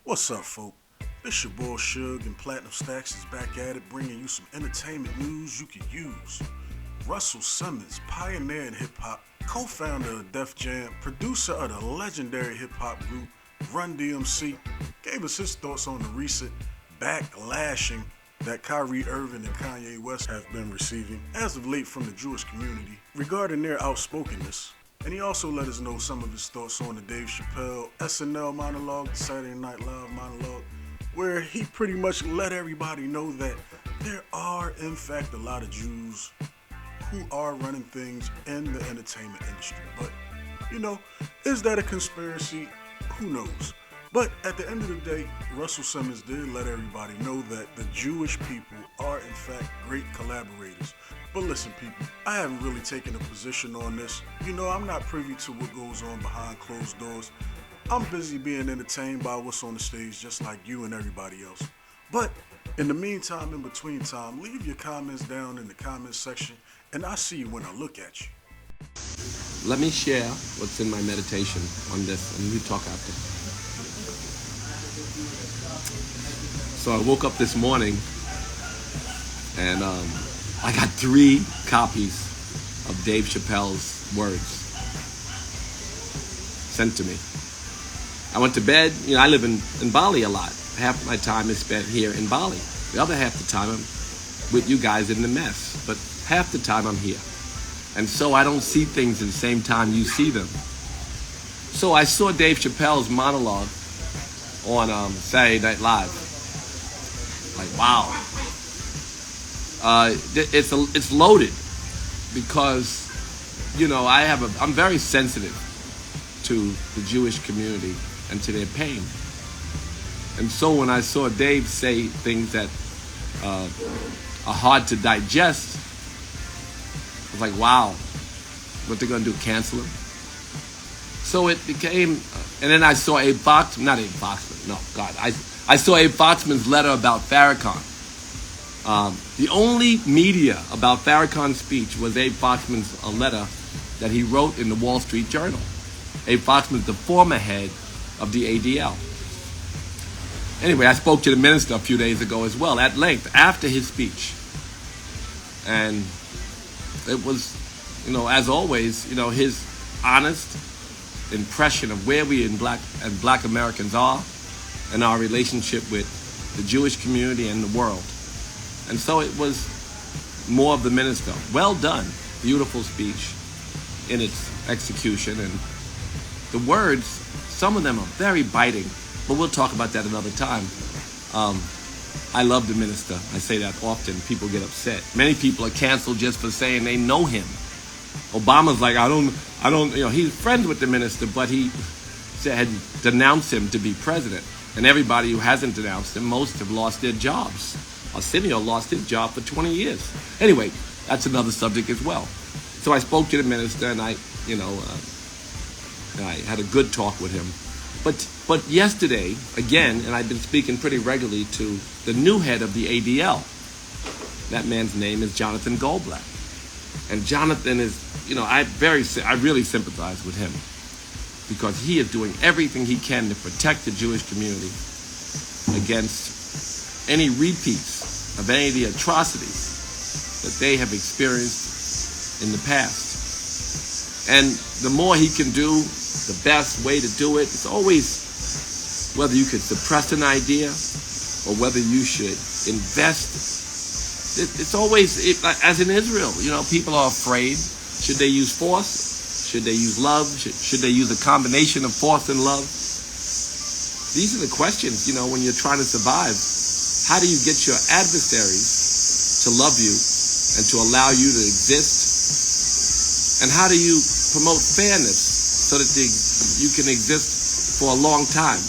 What's up, folk? This your boy Suge, and Platinum Stacks is back at it, bringing you some entertainment news you could use. Russell Simmons, pioneer in hip hop, co-founder of Def Jam, producer of the legendary hip hop group Run DMC, gave us his thoughts on the recent backlashing that Kyrie Irving and Kanye West have been receiving as of late from the Jewish community regarding their outspokenness. And he also let us know some of his thoughts on the Dave Chappelle SNL monologue, the Saturday Night Live monologue, where he pretty much let everybody know that there are, in fact, a lot of Jews who are running things in the entertainment industry. But, is that a conspiracy? Who knows? But at the end of the day, Russell Simmons did let everybody know that the Jewish people are, in fact, great collaborators. But listen, people, I haven't really taken a position on this. I'm not privy to what goes on behind closed doors. I'm busy being entertained by what's on the stage, just like you and everybody else. But in the meantime, in between time, leave your comments down in the comments section, and I'll see you when I look at you. Let me share what's in my meditation on this, and you talk after. So I woke up this morning, and I got 3 copies of Dave Chappelle's words sent to me. I went to bed. I live in Bali a lot. Half my time is spent here in Bali. The other half the time I'm with you guys in the mess. But half the time I'm here. And so I don't see things at the same time you see them. So I saw Dave Chappelle's monologue on Saturday Night Live. Like, wow. It's loaded because, I'm very sensitive to the Jewish community and to their pain. And so when I saw Dave say things that are hard to digest, I was like, wow, what they're going to do, cancel him? So it became, and then I saw Abe Foxman, not Abe Foxman, no, God, I saw Abe Foxman's letter about Farrakhan. The only media about Farrakhan's speech was Abe Foxman's letter that he wrote in the Wall Street Journal. Abe Foxman's the former head of the ADL. Anyway, I spoke to the minister a few days ago as well, at length, after his speech. And it was, as always, his honest impression of where we black Americans are and our relationship with the Jewish community and the world. And so it was more of the minister. Well done. Beautiful speech in its execution. And the words, some of them are very biting, but we'll talk about that another time. I love the minister. I say that often. People get upset. Many people are canceled just for saying they know him. Obama's like, I don't, he's friends with the minister, but he had denounced him to be president. And everybody who hasn't denounced him, most have lost their jobs. Arsenio lost his job for 20 years. Anyway, that's another subject as well. So I spoke to the minister, and I had a good talk with him. But yesterday, again, and I've been speaking pretty regularly to the new head of the ADL. That man's name is Jonathan Goldblatt. And Jonathan is, I really sympathize with him because he is doing everything he can to protect the Jewish community against any repeats of any of the atrocities that they have experienced in the past. And the more he can do, the best way to do it, it's always whether you could suppress an idea or whether you should invest. It's always, as in Israel, people are afraid. Should they use force? Should they use love? Should they use a combination of force and love? These are the questions, when you're trying to survive. How do you get your adversaries to love you and to allow you to exist? And how do you promote fairness so that you can exist for a long time,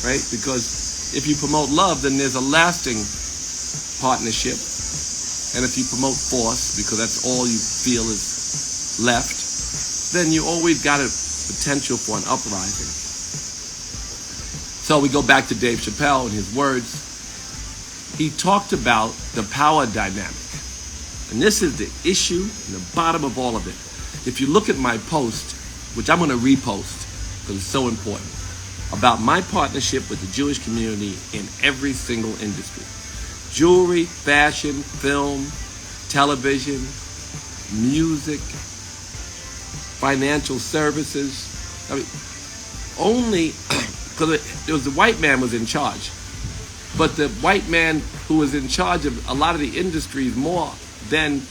right? Because if you promote love, then there's a lasting partnership. And if you promote force, because that's all you feel is left, then you always got a potential for an uprising. So we go back to Dave Chappelle and his words. He talked about the power dynamic. And this is the issue in the bottom of all of it. If you look at my post, which I'm going to repost because it's so important, about my partnership with the Jewish community in every single industry. Jewelry, fashion, film, television, music, financial services. I mean, only because it was the white man was in charge. But the white man who was in charge of a lot of the industries more than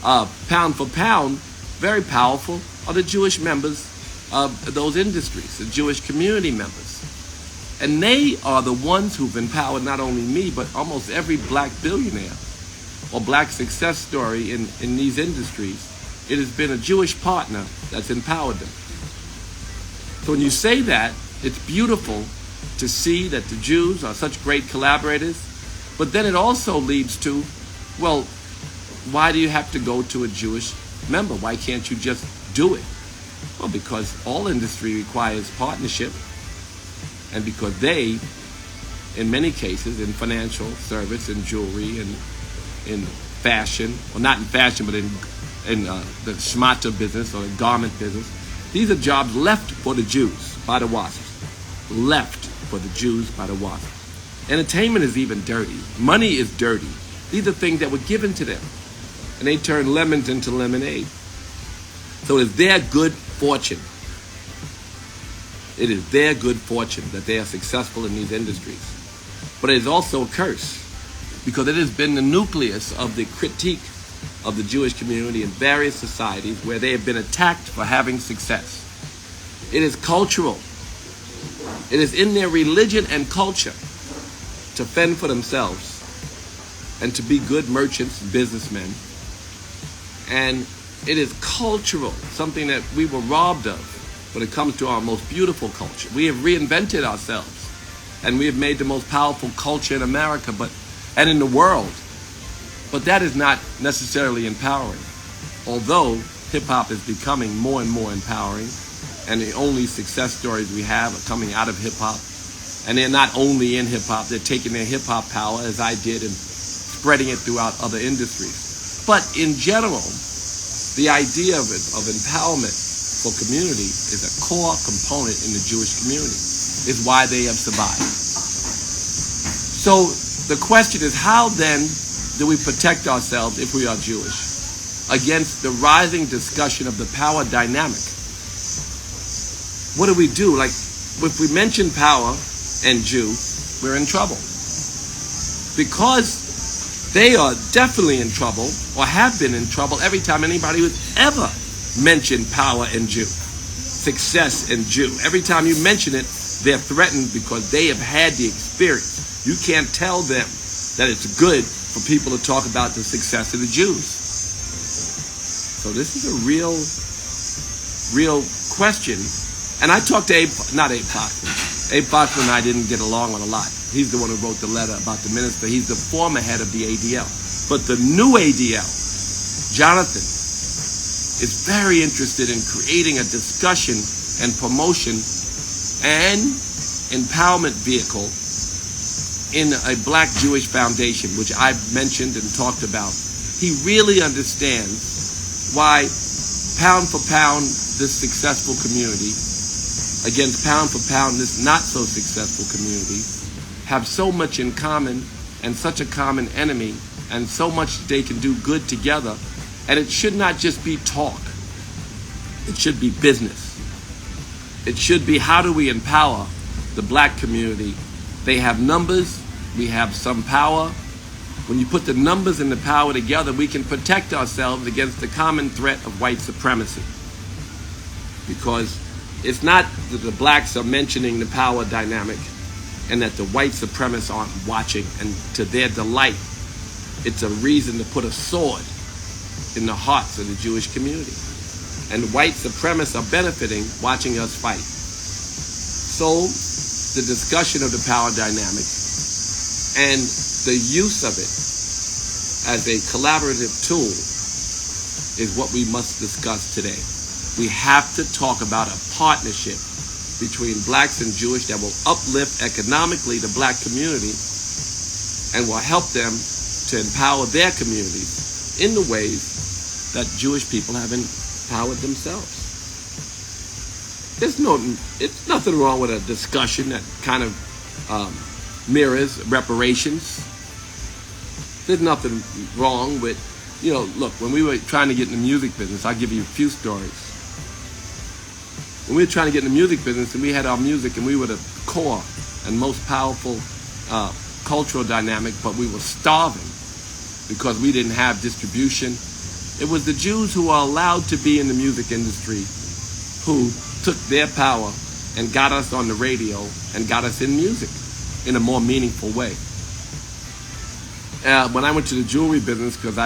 pound for pound, very powerful, are the Jewish members of those industries, the Jewish community members. And they are the ones who've empowered not only me, but almost every black billionaire or black success story in these industries. It has been a Jewish partner that's empowered them. So when you say that, it's beautiful to see that the Jews are such great collaborators, but then it also leads to, well, why do you have to go to a Jewish member? Why can't you just do it? Well, because all industry requires partnership, and because they, in many cases, in financial service, in jewelry, and in fashion, well, not in fashion, but in the shmata business or the garment business, these are jobs left for the Jews by the WASPs. Left for the Jews by the WASPs. Entertainment is even dirty. Money is dirty. These are things that were given to them, and they turned lemons into lemonade. So it is their good fortune. It is their good fortune that they are successful in these industries. But it is also a curse, because it has been the nucleus of the critique of the Jewish community in various societies where they have been attacked for having success. It is cultural. It is in their religion and culture to fend for themselves and to be good merchants and businessmen. And it is cultural, something that we were robbed of when it comes to our most beautiful culture. We have reinvented ourselves, and we have made the most powerful culture in America and in the world. But that is not necessarily empowering. Although hip-hop is becoming more and more empowering, and the only success stories we have are coming out of hip-hop. And they're not only in hip-hop, they're taking their hip-hop power, as I did, and spreading it throughout other industries. But in general, the idea of empowerment for community is a core component in the Jewish community. It's why they have survived. So the question is, how then do we protect ourselves, if we are Jewish, against the rising discussion of the power dynamic? What do we do? Like, if we mention power and Jew, we're in trouble. Because they are definitely in trouble, or have been in trouble, every time anybody would ever mention power and Jew, success and Jew. Every time you mention it, they're threatened because they have had the experience. You can't tell them that it's good for people to talk about the success of the Jews. So this is a real question. And I talked to Abe Foxman. Abe Foxman and I didn't get along on a lot. He's the one who wrote the letter about the minister. He's the former head of the ADL. But the new ADL, Jonathan, is very interested in creating a discussion and promotion and empowerment vehicle in a Black Jewish foundation, which I've mentioned and talked about. He really understands why pound for pound this successful community against pound for pound this not so successful community have so much in common and such a common enemy, and so much they can do good together. And it should not just be talk. It should be business. It should be, how do we empower the Black community? They have numbers, we have some power. When you put the numbers and the power together, we can protect ourselves against the common threat of white supremacy. Because it's not that the blacks are mentioning the power dynamic and that the white supremacists aren't watching, and to their delight, it's a reason to put a sword in the hearts of the Jewish community. And white supremacists are benefiting watching us fight. So the discussion of the power dynamic and the use of it as a collaborative tool is what we must discuss today. We have to talk about a partnership between blacks and Jewish that will uplift economically the black community and will help them to empower their communities in the ways that Jewish people have empowered themselves. It's nothing wrong with a discussion that kind of mirrors reparations. There's nothing wrong with, look, when we were trying to get in the music business, I'll give you a few stories. When we were trying to get in the music business and we had our music and we were the core and most powerful cultural dynamic, but we were starving because we didn't have distribution. It was the Jews who were allowed to be in the music industry who took their power and got us on the radio and got us in music in a more meaningful way. When I went to the jewelry business, because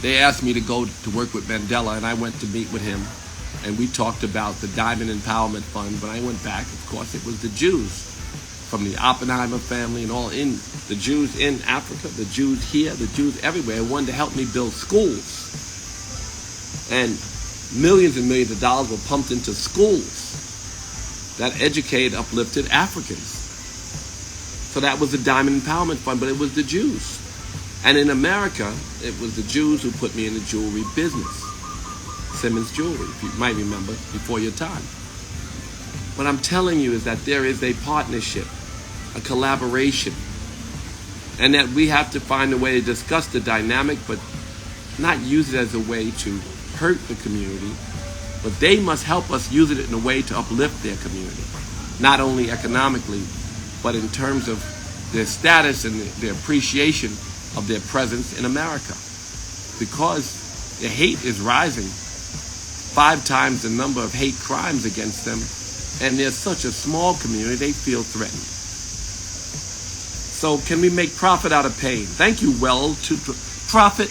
they asked me to go to work with Mandela, and I went to meet with him, and we talked about the Diamond Empowerment Fund. When I went back, of course, it was the Jews from the Oppenheimer family and all in the Jews in Africa, the Jews here, the Jews everywhere, wanted to help me build schools. And millions and millions of dollars were pumped into schools that educated, uplifted Africans. So that was the Diamond Empowerment Fund, but it was the Jews. And in America, it was the Jews who put me in the jewelry business. SIMMONS Jewelry, if you might remember, before your time. What I'm telling you is that there is a partnership, a collaboration, and that we have to find a way to discuss the dynamic, but not use it as a way to hurt the community, but they must help us use it in a way to uplift their community, not only economically, but in terms of their status and their appreciation of their presence in America. Because the hate is rising, 5 times the number of hate crimes against them, and they're such a small community, they feel threatened. So can we make profit out of pain? Thank you, to profit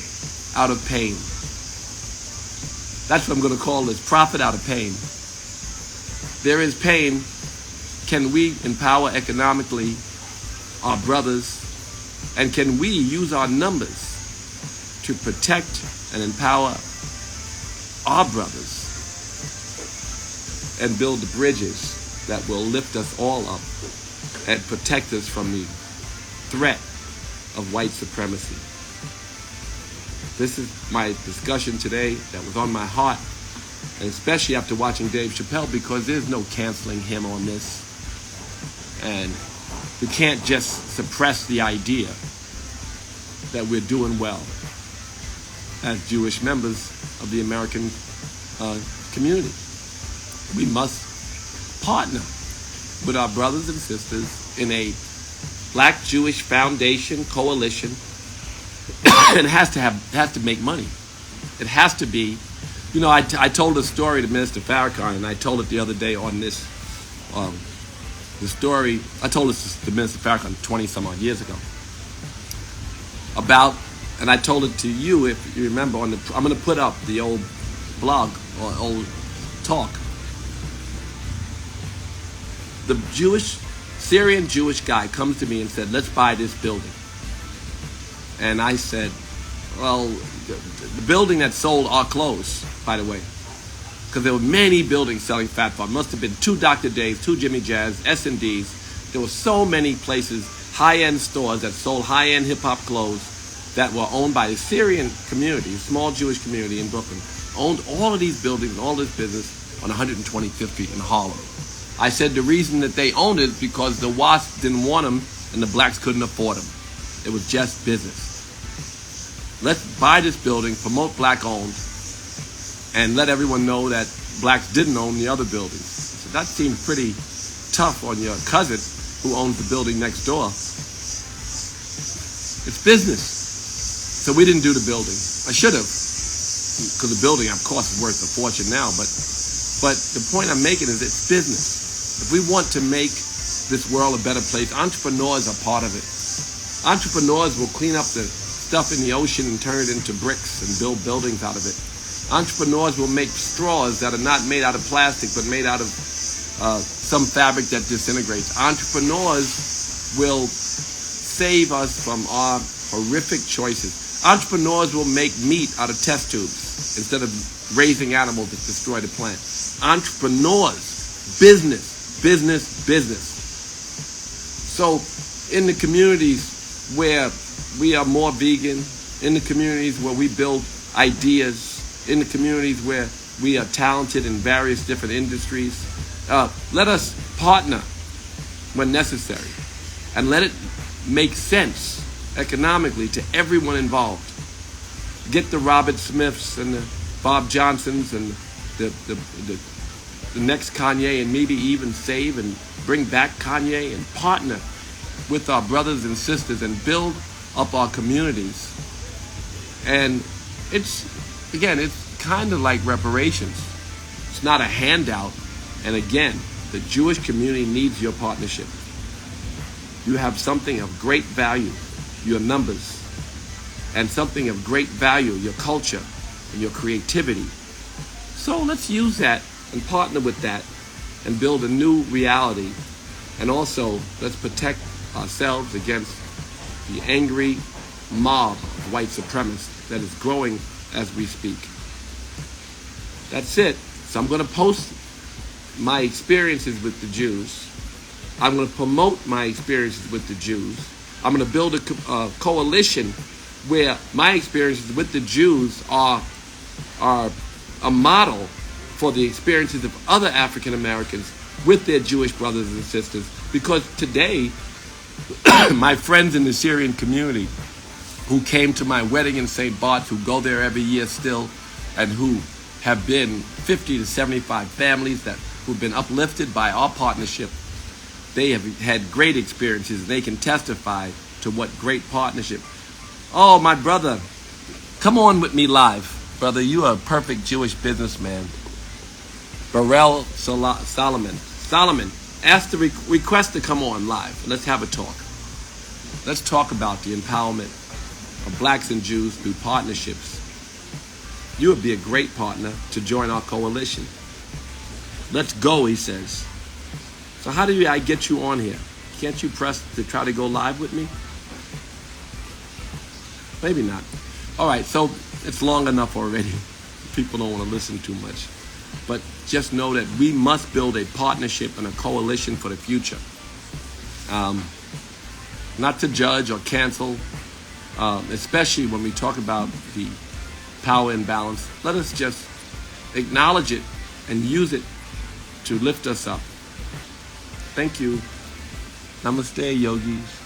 out of pain. That's what I'm going to call this, profit out of pain. There is pain. Can we empower economically our brothers? And can we use our numbers to protect and empower our brothers and build the bridges that will lift us all up and protect us from the threat of white supremacy? This is my discussion today that was on my heart, and especially after watching Dave Chappelle, because there's no canceling him on this. And we can't just suppress the idea that we're doing well as Jewish members of the American community. We must partner with our brothers and sisters in a Black Jewish Foundation coalition. And it has to make money. It has to be, I told a story to Minister Farrakhan, and I told it the other day on this, the story, I told this to Minister Farrakhan 20 some odd years ago, about, and I told it to you, if you remember, I'm going to put up the old blog or old talk. The Syrian Jewish guy comes to me and said, let's buy this building. And I said, well, the building that sold our clothes, by the way, because there were many buildings selling Fat Farm. Must have been 2 Dr. Days, 2 Jimmy Jazz, S&Ds. There were so many places, high-end stores that sold high-end hip-hop clothes that were owned by the Syrian community, small Jewish community in Brooklyn, owned all of these buildings, all this business on 125th Street in Harlem. I said the reason that they owned it is because the WASP didn't want them and the blacks couldn't afford them. It was just business. Let's buy this building, promote black-owned, and let everyone know that blacks didn't own the other buildings. So that seemed pretty tough on your cousin who owns the building next door. It's business. So we didn't do the building. I should have, because the building, of course, is worth a fortune now. But the point I'm making is it's business. If we want to make this world a better place, entrepreneurs are part of it. Entrepreneurs will clean up the stuff in the ocean and turn it into bricks and build buildings out of it. Entrepreneurs will make straws that are not made out of plastic but made out of some fabric that disintegrates. Entrepreneurs will save us from our horrific choices. Entrepreneurs will make meat out of test tubes instead of raising animals that destroy the plant. Entrepreneurs, business. So in the communities where we are more vegan, in the communities where we build ideas, in the communities where we are talented in various different industries, Let us partner when necessary, and let it make sense economically to everyone involved. Get the Robert Smiths and the Bob Johnsons and the next Kanye, and maybe even save and bring back Kanye and partner with our brothers and sisters and build up our communities. And it's kind of like reparations. It's not a handout. And again, the Jewish community needs your partnership. You have something of great value, your numbers, and something of great value, your culture and your creativity. So let's use that and partner with that and build a new reality. And also, let's protect ourselves against the angry mob of white supremacists that is growing as we speak. That's it. So I'm going to post my experiences with the Jews. I'm going to promote my experiences with the Jews. I'm going to build a coalition where my experiences with the Jews are a model for the experiences of other African Americans with their Jewish brothers and sisters. Because today, my friends in the Syrian community who came to my wedding in St. Bart's, who go there every year still, and who have been 50 to 75 families who've been uplifted by our partnership, they have had great experiences. They can testify to what great partnership. Oh, my brother, come on with me live. Brother, you are a perfect Jewish businessman. Burrell Solomon, ask the request to come on live. Let's have a talk. Let's talk about the empowerment of blacks and Jews through partnerships. You would be a great partner to join our coalition. Let's go, he says. So how do I get you on here? Can't you press to try to go live with me? Maybe not. All right, so it's long enough already. People don't want to listen too much. But just know that we must build a partnership and a coalition for the future. Not to judge or cancel, especially when we talk about the power imbalance. Let us just acknowledge it and use it to lift us up. Thank you. Namaste, yogis.